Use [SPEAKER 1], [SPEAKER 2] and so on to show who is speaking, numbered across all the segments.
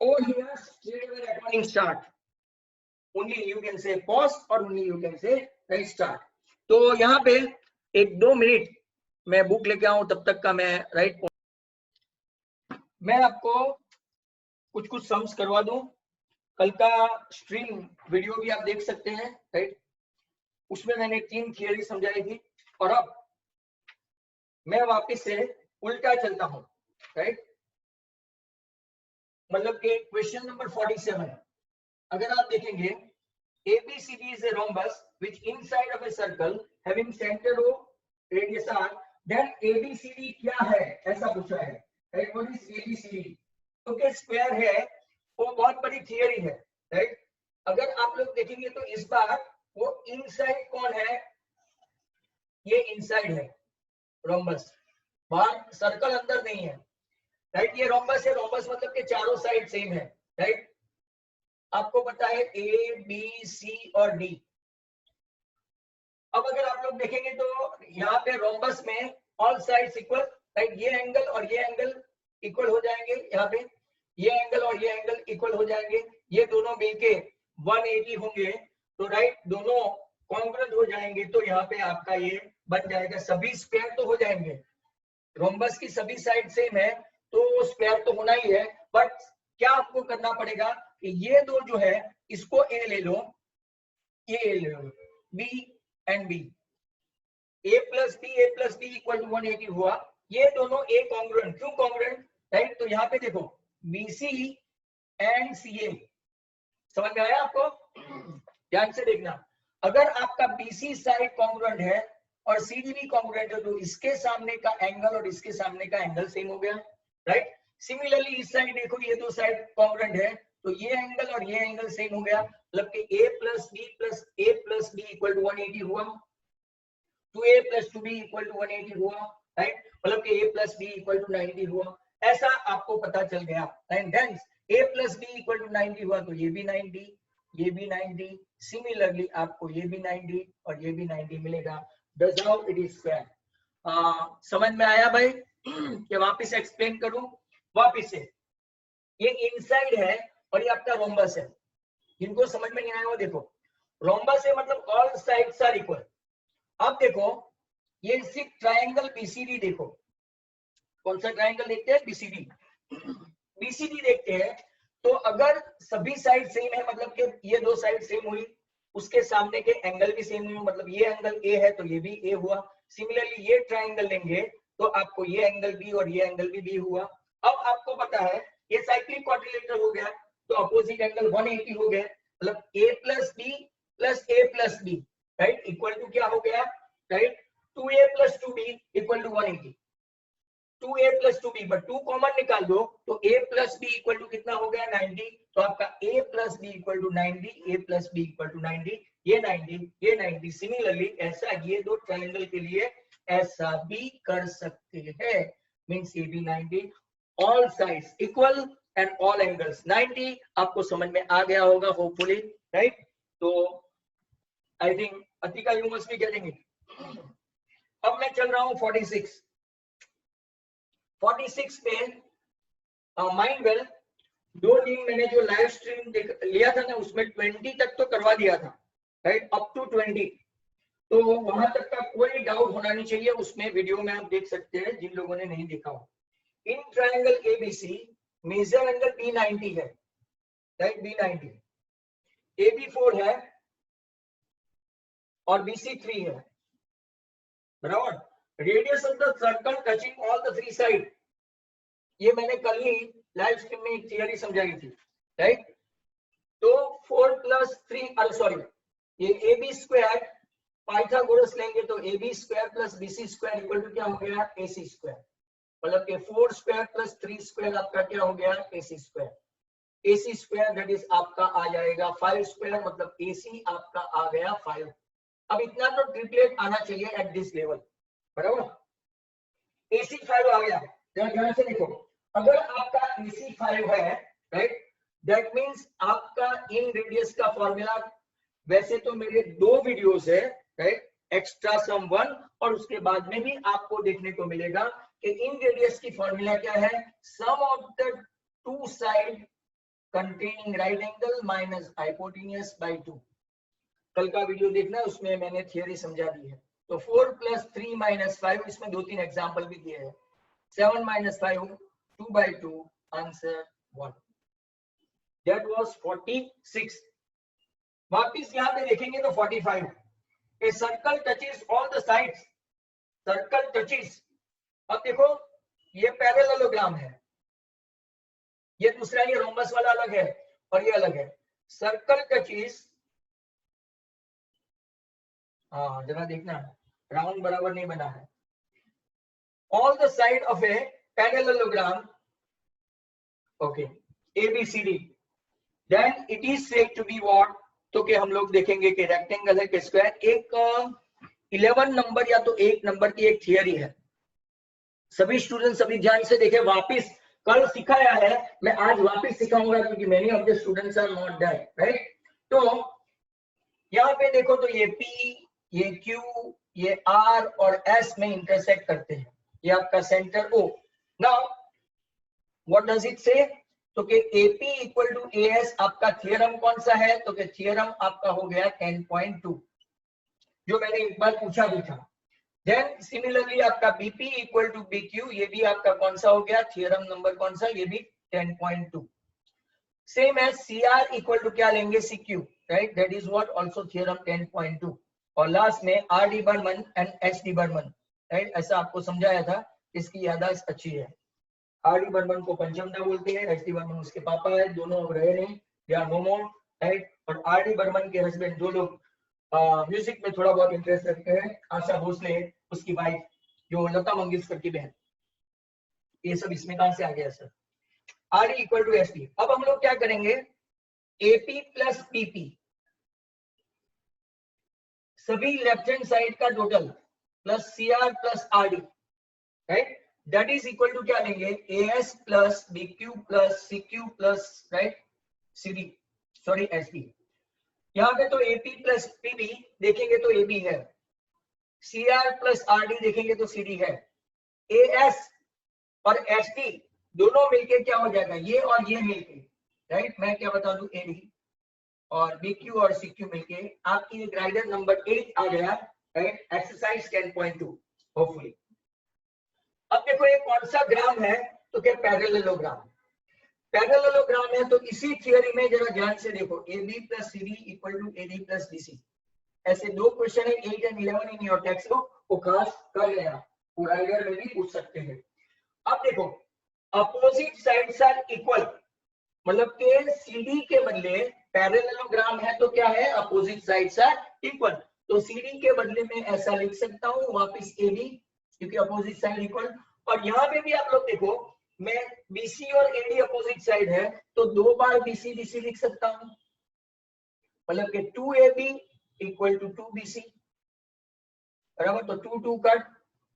[SPEAKER 1] Over here, straight away recording start. Only you can say pause और only you can say restart. तो यहाँ पे 1-2 minute मैं book लेके आऊं, तब तक का मैं राइट मैं आपको कुछ सम्स करवा दूं. कल का स्ट्रीम वीडियो भी आप देख सकते हैं, राइट. उसमें मैंने 3 थियरी समझाई थी और अब मैं वापस से उल्टा चलता हूं, राइट. मतलब कि क्वेश्चन नंबर 47 अगर आप देखेंगे, ABCD is a rhombus which inside of a circle having center O, radius R, then ABCD क्या है ऐसा पूछा है, राइट. What is ABCD? तो क्या स्क्वायर है, वो बहुत बड़ी थियरी है, राइट. अगर आप लोग देखेंगे तो इस बार वो इनसाइड कौन है, ये इनसाइड है रोम्बस, बाहर सर्कल अंदर नहीं है, राइट. ये रोम्बस है, रोम्बस मतलब कि चारों साइड सेम है, राइट. आपको पता है A, B, C और D. अब अगर आप लोग देखेंगे तो यहाँ पे रोम्बस में ऑल साइड्स इक्वल, राइट. ये एंगल और ये एंगल इक्वल हो जाएंगे, यहाँ पे ये एंगल और ये एंगल इक्वल हो जाएंगे, ये दोनों मिलके 180 होंगे, तो राइट दोनों कॉन्ग्रुएंट हो जाएंगे. तो यहाँ पे आपका ये बन जाएगा, सभी स्क्वायर तो हो जाएंगे, रोम्बस की सभी साइड सेम है तो स्क्वायर तो होना ही है. बट क्या आपको करना पड़ेगा कि ये दो जो है इसको A ले लो, ये A ले लो, B and B, A plus B equal to 180 हुआ. ये दोनों A कॉन्ग्रुएंट, क्यों कॉन्ग्रुएंट, राइट. तो यहाँ पे देखो BC एंड CA, समझ में आया आपको? ध्यान से देखना, अगर आपका BC साइड कॉन्ग्रुएंट है और CD भी कॉन्ग्रुएंट है तो इसके सामने का एंगल और इसके सामने का एंगल सेम हो गया, राइट. सिमिलरली इस साइड देखो, ये दो साइड कॉन्ग्रुएंट है तो ये एंगल और ये एंगल सेम हो गया, मतलब कि A plus B equal to 180 हुआ, 2A plus 2B equal to 180 हुआ, राइट. मतलब कि A plus B equal to 90 हुआ, ऐसा आपको पता चल गया. And then A plus B equal to 90 हुआ तो ये भी 90, ये भी 90, सिमिलरली आपको ये भी 90 और ये भी 90 मिलेगा. That's how it is square. समझ में आया भाई? कि वापस एक्सप्लेन करूं? वापस से, ये इनसाइड है और ये आपका रोम्बस है. जिनको समझ में नहीं आया वो देखो, रोम्बस है मतलब ऑल साइड्स आर इक्वल. अब देखो ये सिर्फ ट्रायंगल BCD देखो, कौन सा ट्रायंगल देखते हैं? BCD. BCD देखते हैं तो अगर सभी साइड सेम है मतलब कि ये दो साइड सेम हुई, उसके सामने के एंगल भी सेम हुए, मतलब ये एंगल A है तो ये भी A हुआ. सिमिलरली ये ट्रायंगल लेंगे तो आपको ये एंगल B और ये एंगल भी B हुआ. अब आपको पता है ये साइक्लिक क्वाड्रिलेटरल हो गया तो अपोजिट एंगल 180 हो गया, मतलब A plus B plus A plus B, right, equal to क्या हो गया, right, 2A plus 2B equal to 180. 2A plus 2B, but 2 common निकाल दो तो A plus B equal to कितना हो गया, 90. तो आपका A plus B equal to 90, A plus B equal to 90, ये 90, ये 90. सिमिलरली ऐसा ये दो ट्रायंगल के लिए ऐसा भी कर सकते हैं, मींस ये भी 90, all sides equal and all angles 90. आपको समझ में आ गया होगा होपफुली, राइट. तो I think Atika you must be getting it. अब मैं चल रहा हूं 46 पे माइंड वेल. 2 दिन मैंने जो लाइव स्ट्रीम लिया था ना उसमें 20 तक तो करवा दिया था, राइट, अप टू 20. तो वहां तक का कोई डाउट होना नहीं चाहिए, उसमें वीडियो में आप देख सकते हैं जिन लोगों ने नहीं देखा हो. In triangle ABC major angle B90 है, राइट, B90, AB4 है और BC3 है, बराबर. Radius of the circle touching all the 3 side, ये मैंने कल ही लाइव स्ट्रीम में एक थियरी समझाई थी, राइट. तो 4 प्लस 3 सॉरी ये AB स्क्वायर पाइथागोरस लेंगे तो AB square plus BC square equal to क्या हो गया, AC स्क्वायर. मतलब कि 4 स्क्वायर प्लस 3 स्क्वायर आपका क्या हो गया, AC square. AC square that is आपका आ जाएगा 5 स्क्वायर, मतलब AC आपका आ गया 5. अब इतना तो ट्रिपलेट आना चाहिए एट दिस लेवल, बराबर. AC 5 आ गया. ध्यान से देखो, अगर आपका AC 5 है, राइट, दैट मींस आपका इन रेडियस का फॉर्मूला, वैसे तो मेरे 2 वीडियोस है, राइट, एक्स्ट्रा सम 1 और उसके बाद में भी आपको देखने को मिलेगा कि इन रेडियस की फॉर्मूला क्या है, sum of the 2 side containing right angle minus hypotenuse by 2। कल का वीडियो देखना, उसमें मैंने थियरी समझा दी है। तो 4 + 3 - 5, इसमें 2-3 एग्जांपल भी दिए हैं। 7 - 5 2/2, आंसर 1। That was 46। वापिस यहाँ पे देखेंगे तो 45। A circle touches all the sides, circle touches. अब देखो ये पैरेललोग्राम है, ये दूसरा, ये रोम्बस वाला अलग है और ये अलग है। सर्कल टचेस, हाँ जरा देखना, राउंड बराबर नहीं बना है। All the side of a parallelogram, okay, ABCD, then it is said to be what. तो कि हम लोग देखेंगे कि रेक्टेंगल है कि स्क्वायर। एक 11 नंबर या तो 1 नंबर की एक थियरी है। सभी स्टूडेंट सभी ध्यान से देखें, वापिस कल सिखाया है, मैं आज वापिस सिखाऊंगा क्योंकि many of the students are not there, right. तो यहाँ पे देखो तो ये P, ये Q, ये R और S में इंटरसेक्ट करते हैं। ये आपका centre O। Now what does it से? तो कि AP = AS आपका थियरम कौन सा है? तो कि थियरम आपका हो गया 10.2, जो मैंने एक बार पूछा भी था। देन सिमिलरली आपका BP = BQ, ये भी आपका कौन सा हो गया? थियरम नंबर कौन सा? ये भी 10.2। सेम एज CR = क्या लेंगे? CQ, right, that is what also theorem 10.2। और लास्ट में RD Burman and HD Burman, right, ऐसा आपको समझाया था, इसकी याददाश्त अच्छी है। RD बर्मन को पंचमदा बोलते हैं, HD बर्मन उसके पापा है, दोनों अब रहे नहीं, they are no more, right. और RD बर्मन के हस्बैंड, जो लोग म्यूजिक में थोड़ा बहुत इंटरेस्ट रखते हैं, आशा भोसले, उसकी वाइफ जो लता मंगेशकर की बहन। ये सब इसमें कहां से आ गया सर? RD = SD। अब हम लोग क्या करेंगे? AP + PP, सभी लेफ्ट हैंड साइड का total plus CR + RD, right, that is equal to क्या लेंगे? AS + BQ + CQ + right CD, sorry SD। यहाँ पे तो AP + PP देखेंगे तो AB है, CR + RD देखेंगे तो CD है, AS और SD दोनों मिलके क्या हो जाएगा? ये और ये मिलके, राइट, मैं क्या बता दूं, AD और BQ और CQ मिलके आपकी ग्राइडर नंबर 8 आ गया, राइट, एक्सरसाइज 10.2 होपफुली। अब देखो ये कौन सा ग्राम है? तो क्या पैरेललोग्राम। पैरेललोग्राम है तो इसी थियरी में जरा ध्यान से देखो, AB + CD = AD + BC। ऐसे 2 क्वेश्चन है 8 और 11 इन योर टेक्स्ट बुक, वो खास कर लेना, राइडर में भी पूछ सकते हैं। अब देखो अपोजिट साइड्स आर इक्वल, मतलब के CD के बदले पैरेललोग्राम है तो क्या है? Opposite sides are equal. तो CD के बदले में ऐसा लिख सकता हूं वापस AB, क्योंकि अपोजिट साइड इक्वल। और यहाँ पे भी आप लोग देखो, मैं BC और AD अपोजिट साइड है तो 2 बार BC BC लिख सकता हूं, मतलब कि 2AB = 2BC, बराबर। तो 2 2 कट,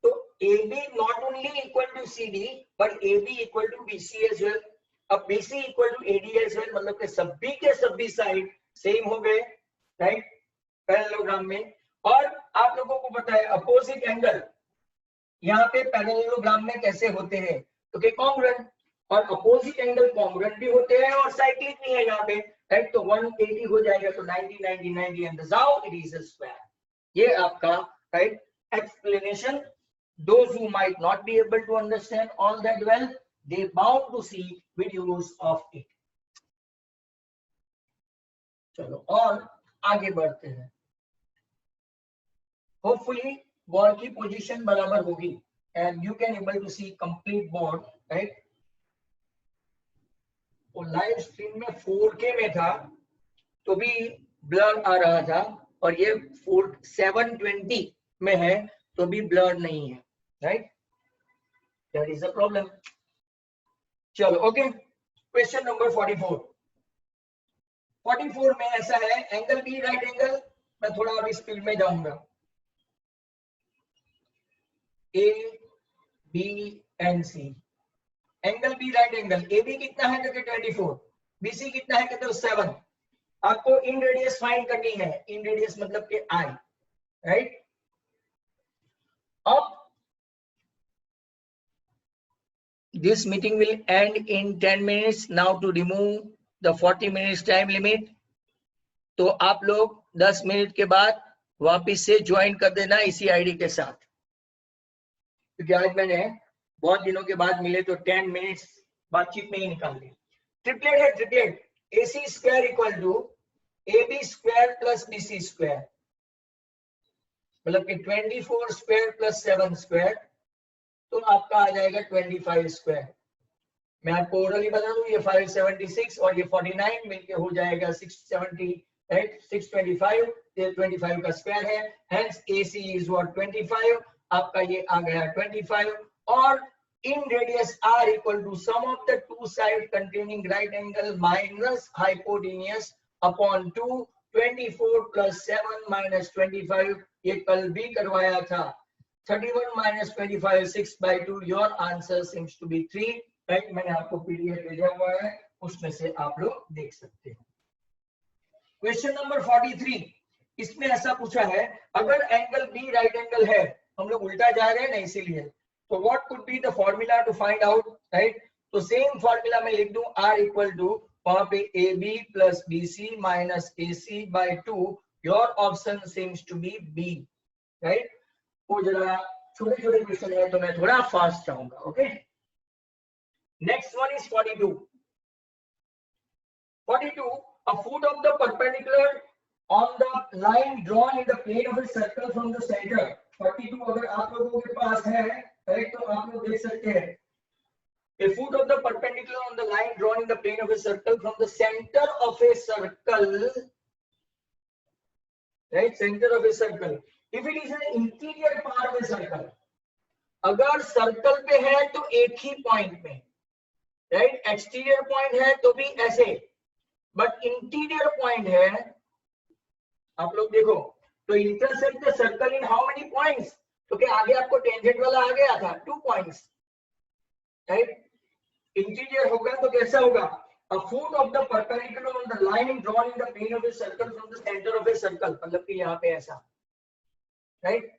[SPEAKER 1] तो AB not only equal to CD but AB = BC as well. अब BC = AD एज वेल, मतलब कि सभी के सभी साइड सेम हो गए, राइट, पैरेललोग्राम में। और आप लोगों को पता है अपोजिट एंगल यहाँ पे पैरेललोग्राम में कैसे होते हैं? तो कि कॉन्ग्रुएंट, और अपोजिट एंगल कॉन्ग्रुएंट भी होते हैं और साइक्लिक भी है यहाँ पे, राइट। तो 180 हो जाएगा तो 90 90 90 and result it is a square. ये आपका right explanation. Those who might not be able to understand all that well, they bound to see videos of it. चलो और आगे बढ़ते हैं। Hopefully बॉल की पोजीशन बराबर होगी and you can able to see complete board, right? और live stream में 4K में था तो भी ब्लर आ रहा था, और ये 720 में है तो भी ब्लर नहीं है, right, that is a problem. चलो ओके, क्वेश्चन नंबर 44 में ऐसा है, एंगल बी राइट एंगल, मैं थोड़ा अभी स्पीड में जाऊंगा, A B and C, angle B right angle, A B कितना है कहते 24, बीसी कितना है कहते 7। आपको इन रेडियस फाइंड करनी है, इन रेडियस मतलब के आई, राइट। अब this meeting will end in 10 minutes. Now to remove the 40 minutes time limit. तो आप लोग 10 मिनट के बाद वापिस से ज्वाइन कर देना इसी आईडी के साथ, क्योंकि आज मैंने बहुत दिनों के बाद मिले तो 10 मिनट्स बातचीत में ही निकाल दी। ट्रिपलेट है, triplet AC square equal to AB square plus BC square, मतलब कि 24 स्क्वायर प्लस 7 स्क्वायर, तो आपका आ जाएगा 25 स्क्वायर। मैं आपको ओरली बता दूं, ये 576 और ये 49 मिलके हो जाएगा 670, राइट? 625, ये 25 का स्क्वायर है, हेंस AC इज व्हाट 25, आपका ये आ गया 25। और in radius r equal to sum of the two sides containing right angle minus hypotenuse upon 2, 24 plus 7 minus 25, ये कल भी करवाया था। 31 minus 25, 6/2, your answer seems to be 3, right? मैंने आपको PDF भेजा हुआ है, उसमें से आप लोग देख सकते हैं। क्वेश्चन नंबर 43, इसमें ऐसा पूछा है, अगर एंगल B राइट एंगल है, हम लोग उल्टा जा रहे हैं ना इसीलिए, तो what could be the formula to find out, right? तो सेम फॉर्मूला में लिख दूं, R इक्वल टू वहां पे AB plus BC minus AC by 2, your option seems to be B, right? वो जरा छोटे छोटे क्वेश्चन है तो मैं थोड़ा फास्ट जाऊंगा, okay? Next one is 42, a foot of the perpendicular on the line drawn in the plane of a circle from the center। 42 अगर आप लोगों के पास है, राइट, तो आप लोग देख सकते हैं, a foot of the perpendicular on the line drawn in the plane of a circle from the center of a circle, right, center of a circle, if it is an interior part of a circle, अगर circle पे है तो एक ही point में, right, exterior point है तो भी ऐसे, बट इंटीरियर पॉइंट है, आप लोग देखो, तो intersect the circle in how many points, तो क्या आगे आपको टेंजेंट वाला आ गया था 2 पॉइंट्स, राइट? इंटीरियर होगा तो कैसा होगा, a foot of the perpendicular on the line drawn in the plane of a circle from the center of a circle, मतलब कि यहाँ पे ऐसा, right?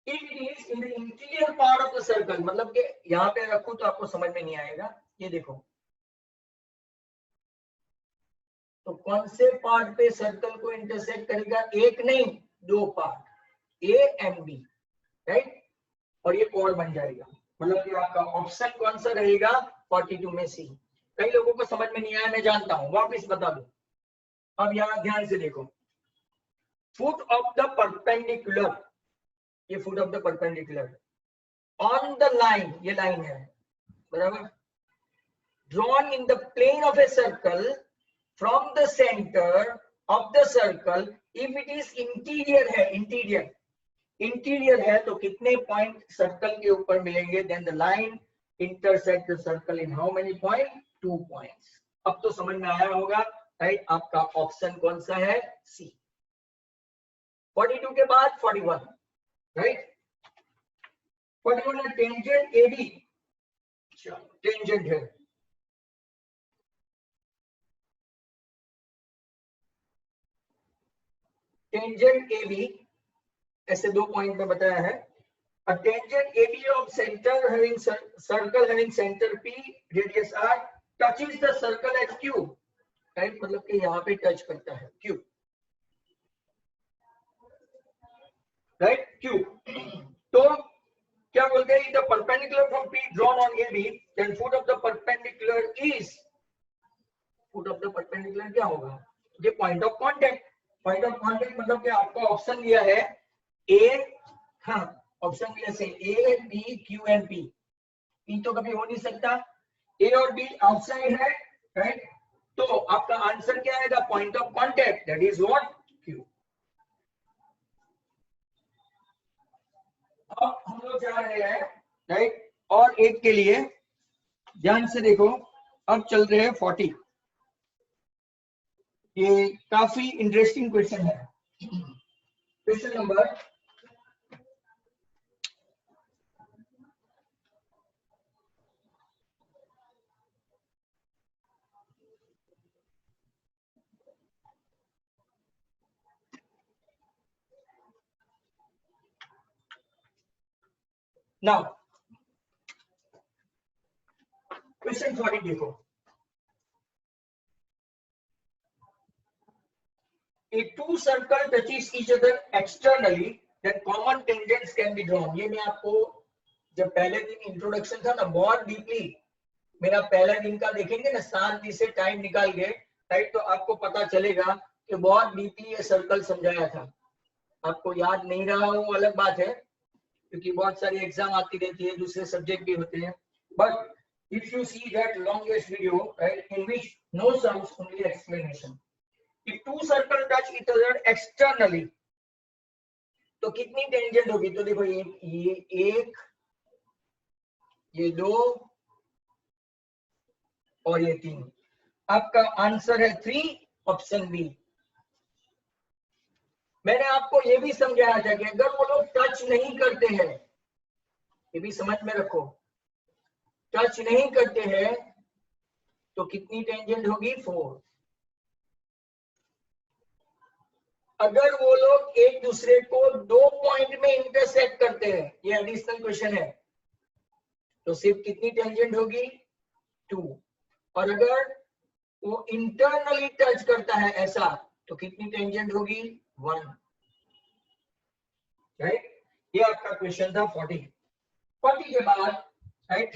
[SPEAKER 1] If it is in the interior part of the circle, मतलब कि यहाँ पे रखूं तो आपको समझ में नहीं आएगा, ये देखो, तो कौन से पार्ट पे सर्कल को इंटरसेक्ट करेगा, एक नहीं 2 part, A and B, right? और ये कोण बन जाएगा, मतलब कि आपका ऑप्शन कौन सा रहेगा 42 में C। कई लोगों को समझ में नहीं आया, मैं जानता हूं, वापस बता दूं। अब यहां ध्यान से देखो, फुट ऑफ द परपेंडिकुलर, ये foot of the perpendicular on the line, ये लाइन है, बराबर, drawn in the plane of a circle from the centre of the circle, if it is interior है, इंटीरियर है तो कितने पॉइंट सर्कल के ऊपर मिलेंगे, then the line intersect the circle in how many point, 2 points. अब तो समझ में आया होगा, राइट? आपका ऑप्शन कौन सा है, सी। 42 के बाद 41, राइट? 41 है टेंजेंट AB, टेंजेंट है, टेंजेंट AB ऐसे 2 पॉइंट में बताया है, a tangent AB of center having circle having center P, radius R, touches the circle at Q, right? मतलब कि यहाँ पे टच करता है Q, राइट? Q, तो क्या बोलते हैं, the perpendicular from P drawn on AB, then foot of the perpendicular is, foot of the perpendicular क्या होगा, ये point of contact, point of contact मतलब कि आपको ऑप्शन दिया है A, हाँ ऑप्शन दिया से A, B, Q and P, P तो कभी हो नहीं सकता, A और B आउटसाइड है, राइट? तो आपका आंसर क्या आएगा, point of contact, that is what, Q। अब हम लोग जा रहे हैं, राइट, और एक के लिए ध्यान से देखो, अब चल रहे हैं 40, ये काफी इंटरेस्टिंग क्वेश्चन है, क्वेश्चन नंबर नाउ, क्वेश्चन 40 देखो, if two circles touches each other externally then common tangents can be drawn. ये मैं आपको जब पहले दिन इंट्रोडक्शन था ना बहुत डीपली मेरा पहला दिन का देखेंगे ना शांति से टाइम निकाल के राइट तो आपको पता चलेगा कि बहुत डीपली ये सर्कल समझाया था. आपको याद नहीं रहा वो अलग बात है क्योंकि बहुत सारी एग्जाम आती रहती है दूसरे सब्जेक्ट भी होते हैं. But if you see that longest video right in which no sums only explanation, if two circles touch each other externally तो कितनी टेंजेंट होगी. तो देखो ये एक ये दो और ये तीन. आपका आंसर है 3 ऑप्शन बी. मैंने आपको ये भी समझाया था कि अगर वो लोग टच नहीं करते हैं ये भी समझ में रखो टच नहीं करते हैं तो कितनी टेंजेंट होगी 4. अगर वो लोग एक दूसरे को 2 पॉइंट में इंटरसेक्ट करते हैं ये एडिशनल क्वेश्चन है तो सिर्फ कितनी टेंजेंट होगी 2. और अगर वो इंटरनली टच करता है ऐसा तो कितनी टेंजेंट होगी 1. राइट ये आपका क्वेश्चन था 40 के बाद राइट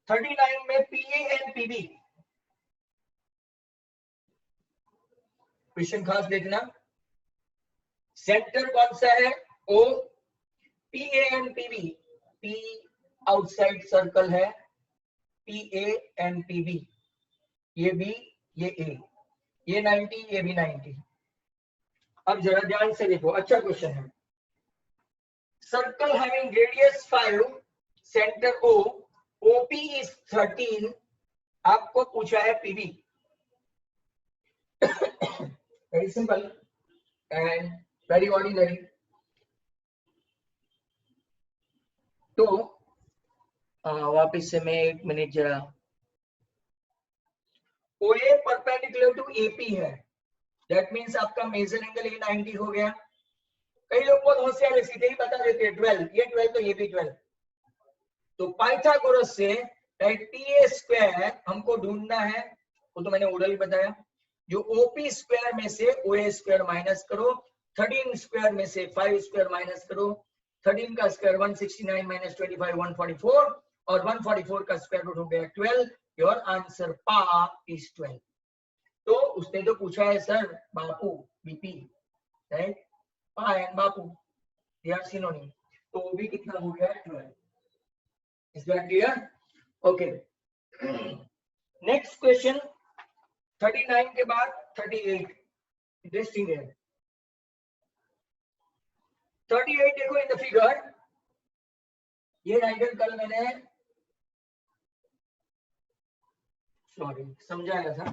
[SPEAKER 1] 39 में पीए एंड पीबी क्वेश्चन खास देखना. सेंटर कौन सा है O. PA and PB P outside circle है पीए एंड पीबी ये बी ये ए ये 90 ये भी 90. अब जरा ध्यान से देखो अच्छा क्वेश्चन है. सर्कल हैविंग रेडियस 5 सेंटर ओ ओपी इज 13 आपको पूछा है PB. Very simple and very ordinary. तो वापिस से मैं 1 मिनट जरा ओए परपेंडिकुलर टू एपी है दैट मींस आपका मेजर एंगल ये 90 हो गया. कई लोग बहुत होशियार है सीधे ही बता देते हैं 12 ये 12 तो ये भी 12. तो पाइथागोरस से राइट पीए स्क्वायर हमको ढूंढना है वो तो मैंने ऑलरेडी बताया. जो ओपी स्क्वायर में से ओए स्क्वायर माइनस करो 13 स्क्वायर में से 5 स्क्वायर माइनस करो 13 का स्क्वायर 169 माइनस 25 144 और 144 का स्क्वायर रूट हो गया 12. Your answer PA is 12. तो उसने तो पूछा है सर बापू बीपी राइट पा एंड बापू दे आर सिनोनिम तो वो भी कितना हो गया 12. Is that clear. Okay next question 39 के बाद 38 इंटरेस्टिंग है. 38 देखो इन द फिगर ये राइटर कल मैंने सॉरी समझाया था